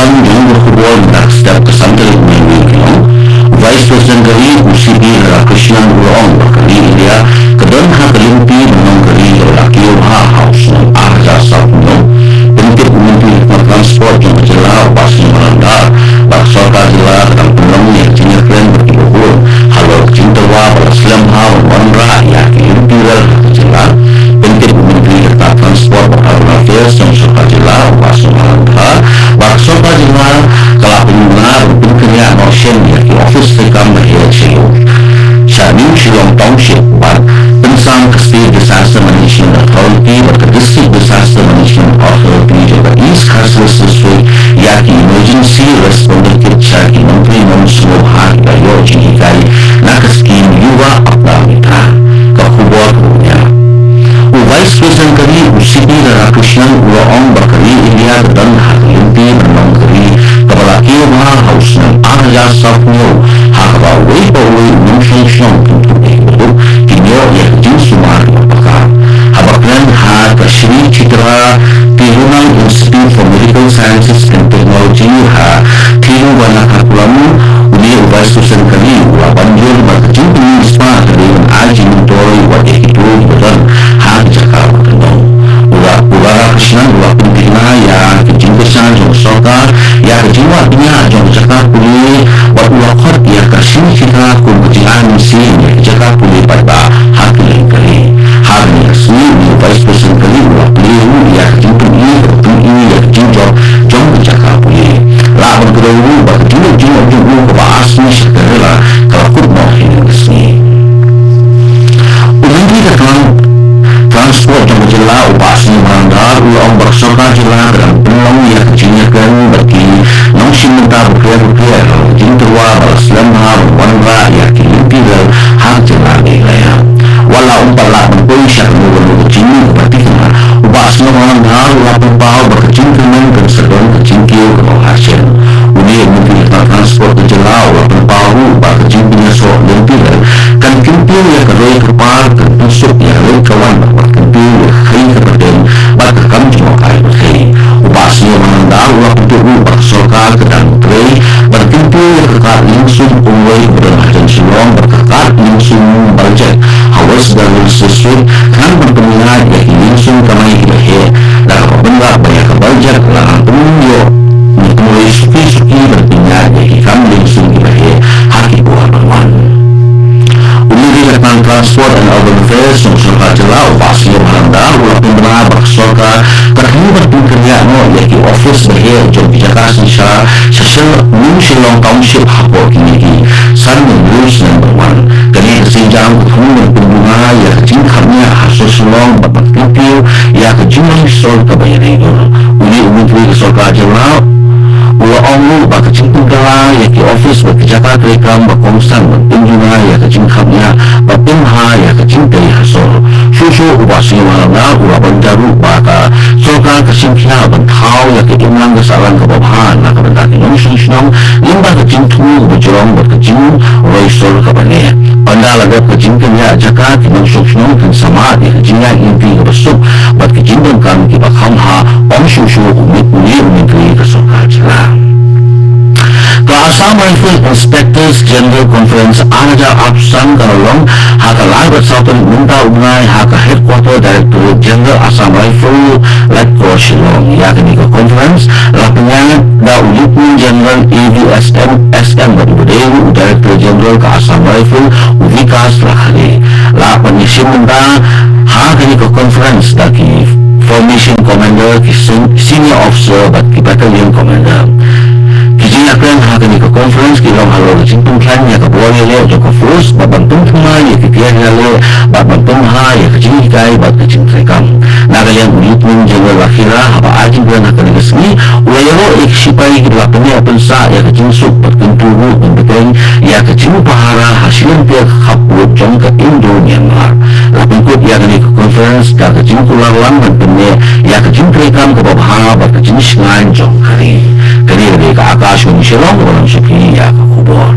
Sam Jung berhubung dengan setiap kesantai minggu Vice President kali UCP Radhakrishnan Urong berkali India kedon hakalimpi menong kali lelaki House Arja Sapno bentuk Menteri Transport yang berjelas pasti melanggar Baksoka Jela tentang penong yang jinyakan berkibuhur halo cintawa Islam Wanra yang kirimpiral berjelas bentuk Menteri Transport Berharun Affairs yang Soka Jela pasti melanggar Baksoka Jela telah pengguna berpinkernya Notion yang office rekam berhias silu Shanim Shillong Township buat pensang ke State Disaster Management Authority ke District Disaster Management Authority juga East Coastal District yaki emergency responder kit syaki menteri non-semua hak dayo jinikai nak skim yuwa apda mitra ke kubur punya Vice President kali UCP Radhakrishnan Urong berkali India dan hati menong kali kepala Kiyoma House ng Arja Sapno hakaba way mensyong untuk ikut kinyo yang jinsumar mapakar habaklan ha Shri Chitra Tirunal Institute for Medical Sciences and Technology ha Tiruvana Kapulamu uni Vice President kali ula banjur berkecil isma dengan aji mentori wajah itu betul ha Jakarta kendong Ula Krishnan ula pentina yang kejingkesan jong soka yang kejiwatnya jong Jakarta pulih wat ula khot yang kasih kita kumpujian sin yang Jakarta pulih pada hakiling kali hari resmi di Vice President kali ula pulih yang kejingkesan ini yang kejingkot jong Jakarta pulih lah bergerak berkejingkot jong kebahasnya sekarang kalau kut mau hilang resmi ulangi dalam transport yang berjelas upasnya melanggar ulang bersoka jelas dan penolong yang kejinyakan bagi nongsin mentah berkira-kira jinterwa Islam Wanra yang kilimpiral hak jelas nilai walau umpatlah mempui syakmu berkecini kebatiknya upasnya melanggar ulang pempau berkecingkinan dan sedang kecingkil ke hasil uni menteri transport jelas ulang pempau berkecingkinya soal limpiral kan kimpil yang keroi kepal kan tusuk yang lain kawan berkempil khai keperden berkekam cuma kai berkai upasnya menandang ulang untuk bersoka kedang trei berkempil yang kekal langsung umway berhajan silong berkekal langsung berjek hawas dan sesuai kan berpeminat yang langsung kamai ibahe dan apabila banyak keberjek larang penunjuk mulai suki-suki berpindah yang ikam langsung ibahe haki buah berwan Department Transport and Urban Affairs yang serta jelas upasnya melanggar ulah pembina bersoka terhini berpinkernya yaitu office berhir jom Jakarta Sisa sesel Shillong Township hapor kini san menulis number 1 kini kesenjang ketemu pengguna yang kecingkatnya hasil Shillong berpinker yang kejumlah sol kebayaran itu uni umumnya kesoka jelas Ula omlu bak kecingkung gala yaki office berkejakat rekam berkongsan bertinjuna ya kecingkapnya berpimha ya kecingkai hasol susu ubasi malangga ula bandaru baka soka kesingkya bentau ya keimlang kesalahan kebabahan na kabentaki nong limbah kecingtung berjolong berkecing ulai sol kabane anda lagap kecingkanya jakat nong suksnong kan sama ya kecingnya inti kebesuk bat kecingkang kan kibakhamha om susu umit kri kesoka jelas Assam Rifle Inspectors General Conference Arja Absan Karolong haka labat Southern Munta Ungai haka Headquarter Director General Assam Rifle Letko Shillong yakni ke conference lapnya da Ulipun General EVSM SM Badudewu Director General ke Assam Rifle Uvikas Lakhali lapan isim munta haka ni ke conference daki Formation Commander ki Senior Officer bagi Battalion Commander Kijinyakan hakani ke conference kilong halo kecingtung kanya ke buah lele joko first babantung tuma ya kitian lele babantung ha ya kecingkai bat kecing trekam nagayang ulitmun general lakhira haba ajing bulan hakani kesini ulayaro iksipai gilapani apensa ya kecing suk bat kenturu membeteng ya kecing pahara hasilin tiak haput jong ke Indo Myanmar lapingkut ya kani ke conference ka kecing kularlang mentenya ya kecing trekam ke babha bat kecing singan jong kari dari ke akas Shillong orang sepi ya ke kubur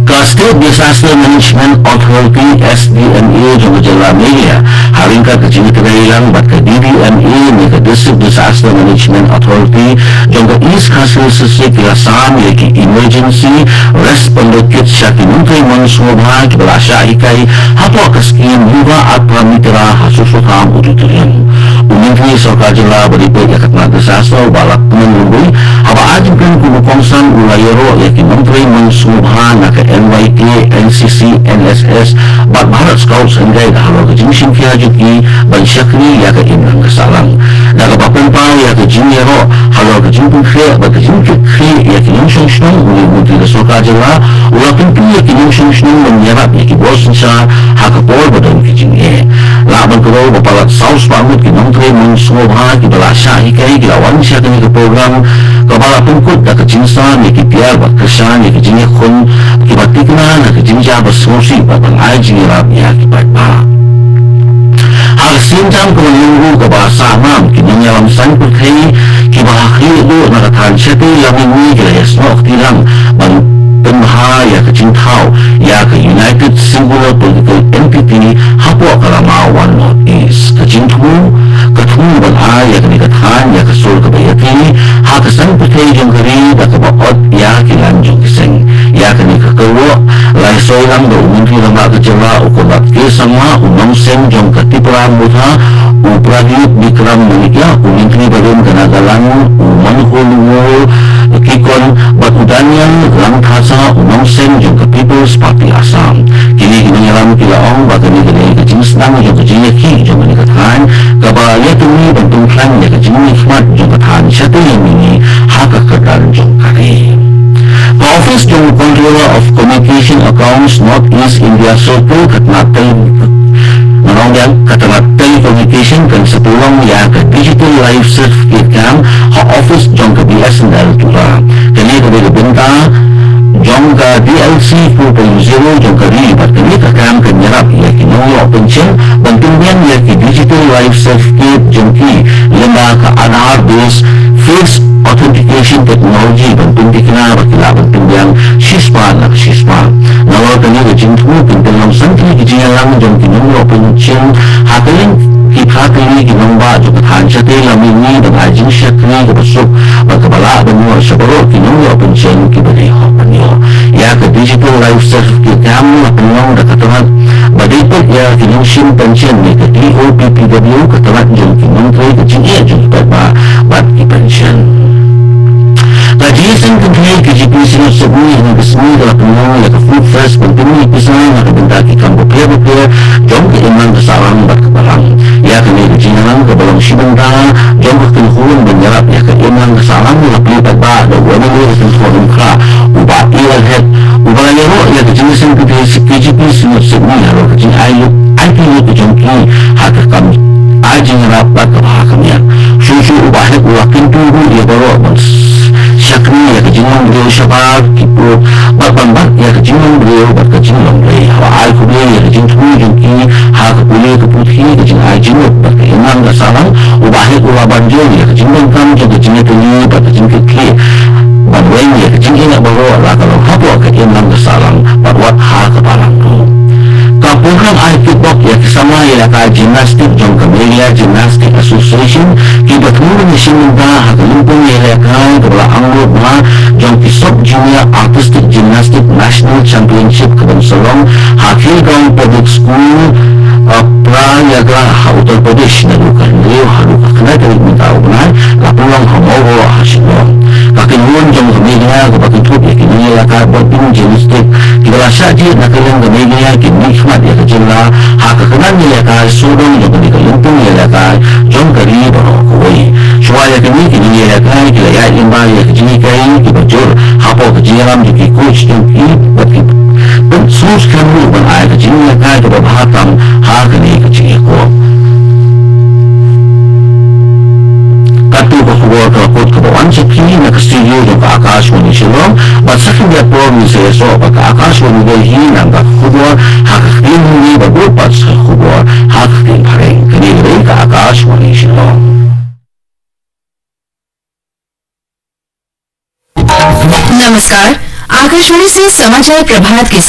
ke State Disaster Management Authority SDMA jong Jela Media haringka kejini terailang bat ke DDMA ni ke District Disaster Management Authority jong ke East Hasil Sesik Kilasam yaki Emergency Responder Kit Syaki Menteri Mansubha kibala syahikai hapo keskin yuga atpa mitra hasusutam ututurin Menteri Sarkar Jela berikut yakatna disaster balak penungguy haba ajibkan kubu kongsan ulayero yaki Menteri Mansubha naka NYK, NCC, NSS, bat Bharat Scouts and Guide halo ke jimshin kia juki ban syakri ya ke imlang kesalang daga bapumpau ya ke jimyero halo ke jimpun kria bat ke jimkit kri ya ke nyungsung shnung uli Menteri Sarkar Jela ula pimpi ya ke nyungsung shnung menyerap ya ke bosensa haka pol badan ke jimye laban kero bapalat saus pamut ke Menteri Mansubha ki bala syahikai gilawan syakani ke program kepala pengkut da ke jinsan ya ke piar bat kesan ya ke jimye khun kibatikna na kejinja bersemusi batang air jinirap ya kibat ba hal sinjam kemenunggu ke bahasa amam kini nyalam san putri kibahakri itu na katahan syati lamini gila yasnok tilang ban penha ya kecintau ya ke United Singular Political Entity hapo kalama One North East kecintau ketemu ban air ya kenikatan ya kesul kebayati ha kesan putri jong keri da kebaot ya kilanjong kiseng ya kini kekewa lai soilang do Menteri Lembaga Kerja ukurat ke sama unang sen jong ketipra mutha upragit bikram menikya Menteri Badan Kenagalan umanhulu kikon batudanian lang thasa unang sen jong ke People's Party Assam kini nyalam kilaong bakani kini kejinsnang jong kejiyaki jong menikatan kabaya tumi bantung klan ya kejini hikmat jong katan syati yang ini haka kedan jong kari Office jong Controller of Communication Accounts Northeast India Circle katnatel menonggang katana telecommunication kan sepulong ya ke Digital Life Certificate kan ha office jong ke BSNL tura kini ke benta jong ke DLC 4.0 jong ke ribat kini ke kam ke nyerap ya ke nongyo pension bantuan ya ke Digital Life Certificate jong ki lembaga Aadhaar based face authentication technology bantuan dikena bakila bantuan sispa nak sispa nawal kini ke jintu pintelang santri kejialang jong ki nongyo pension hakaling kini kinomba juga hansyate lamini dan ajing syakri kebesuk berkebala benua sebelum kinongyo pension kiberi hopanyo ya ke Digital Life Certificate kamu penyong dekaturan badipet ya kinongsim pension ni ke DOPPW ketelat jong kinongtri kecingnya jong kibaba bat ki pension kajian kenai KJP sinut sebui yang kesini dalam penyong ya ke Food First pentingnya pisang nak benda ki kambo pia jom ke iman kesalang bat kebalang ya kini kejingan ke belum sibenta jom ke kenhulun menyerap ya ke iman kesalang lapli pada da wani ni kenhulun kra ubah ilal head ubah yero ya kejingan KJP sinut sebui halo kejin ayu lu kejongki hak kam ajing rapat ke bahakamnya susu ubah head ulakin tunggu ya baru syakri ya kejingan beliau syabar kipu bat ya kejingan beliau bat kejingan beliau hawa al kubli ya kejin tunggu jongki hak kubli keputih kejin ajinut bat keiman kesalang ubah head ula banjol ya kejingan kam jong kejingan tuli bat kejin kekli banwen ya kejingan nak bawa lah kalau hapo keiman kesalang bat wat hak kepalang tu Kampungkan Aikibok ya kesama ya ka Gymnastic jong Camellia Gymnastic Association kibat mulu mesin minta hak lumpung ya ka kebala anglo ba jong kisop Junior Artistic Gymnastic National Championship kebun Selong hakil gaun public school Prayagra Uttar Pradesh na lukan liu halu kakna dari minta ubenai lapulang hamogo hasilong kakinuan jong Camellia kebakin tup ya kini ya ka boarding gymnastic kibala syaji nakalang Camellia kini hikmat ya kejela hak kekenan ya ka sudong jong kini kelumpung ya ka jong kari baru kuwai suaya kini ya ka kila ya imba ya kejini kai kibajur hapo kejiram di coach jong ki baki sus kamu ban ai kejini ya ka kebahatam hak ni kejini ko katu bahwa kelakut kebawan sepi nak studio jong ka Akashwani Shillong bat sakin dia pro saya so ka Akashwani Delhi nang ka khubor hak kini ni baru pas khubor hak kini pareng kini dari ka Akashwani Shillong नमस्कार आकाशवाणी से समाचार प्रभात के साथ